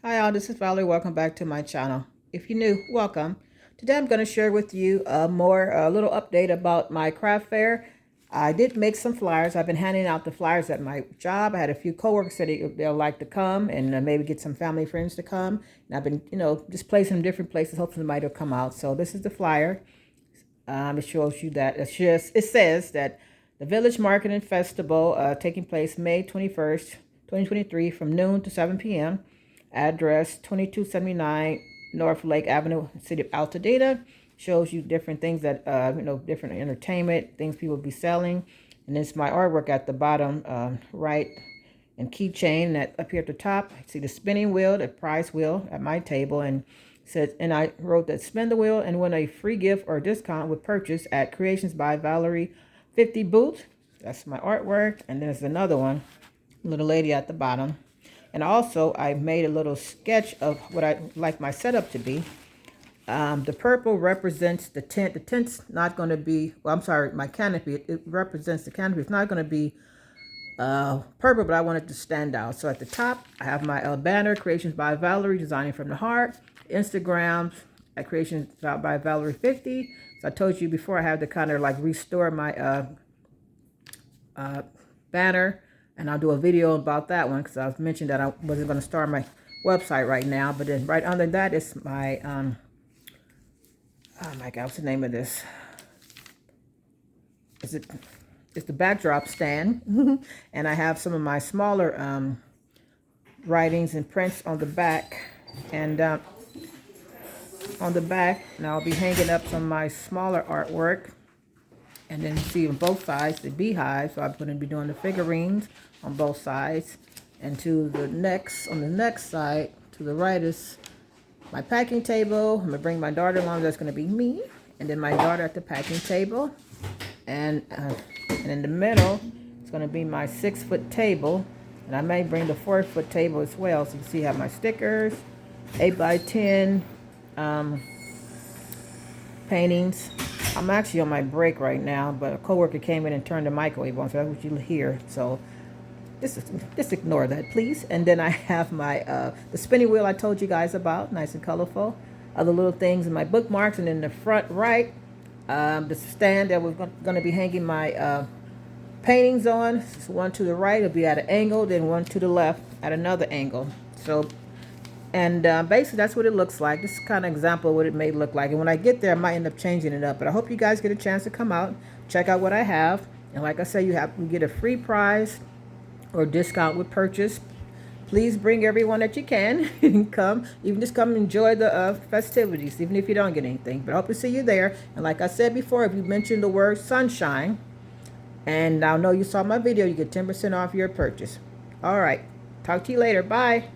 Hi all, this is Valerie. Welcome back to my channel. If you're new, welcome. Today I'm going to share with you a little update about my craft fair. I did make some flyers. I've been handing out the flyers at my job. I had a few coworkers that they'll like to come and maybe get some family friends to come. And I've been, just placing them different places. Hopefully somebody will come out. So this is the flyer. It shows you that it says that the Village Market and Festival taking place May 21st, 2023 from noon to 7 p.m. Address 2279 North Lake Avenue, City of Altadena. Shows you different things that, different entertainment, things people will be selling. And it's my artwork at the bottom right, and keychain that up here at the top. See the spinning wheel, the prize wheel at my table, and says, and I wrote that spin the wheel and win a free gift or discount with purchase at Creations by Valerie 50 booth. That's my artwork. And there's another one, little lady at the bottom. And also I made a little sketch of what I like my setup to be. The purple represents the tent. The tent's not going to be, well, I'm sorry, my canopy. It represents the canopy. It's not going to be purple, but I want it to stand out. So at the top, I have my banner, Creations by Valerie, Designing from the Heart. Instagrams at Creations by Valerie 50. So I told you before, I had to kind of like restore my banner, and I'll do a video about that one because I was mentioned that I wasn't going to start my website right now. But then right under that is my oh my God, what's the name of this? It's the backdrop stand. And I have some of my smaller writings and prints on the back, and on the back, and I'll be hanging up some of my smaller artwork. And then see on both sides the beehive, so I'm going to be doing the figurines on both sides. And to the next, on the next side to the right is my packing table. I'm going to bring my daughter along. That's going to be me, and then my daughter at the packing table. And in the middle, it's going to be my 6-foot table. And I may bring the 4-foot table as well. So you can see I have my stickers, 8x10 paintings. I'm actually on my break right now, but a coworker came in and turned the microwave on, so that's what you hear. So just ignore that, please. And then I have my the spinning wheel I told you guys about, nice and colorful. Other little things in my bookmarks, and in the front right, the stand that we're going to be hanging my paintings on. So one to the right will be at an angle, then one to the left at another angle. So, and basically that's what it looks like. This is kind of example of what it may look like. And when I get there, I might end up changing it up. But I hope you guys get a chance to come out, check out what I have. And like I said, you get a free prize or discount with purchase. Please bring everyone that you can and come. Even just come enjoy the festivities, even if you don't get anything. But I hope to see you there. And like I said before, if you mention the word sunshine, and I know you saw my video, you get 10% off your purchase. All right. Talk to you later. Bye.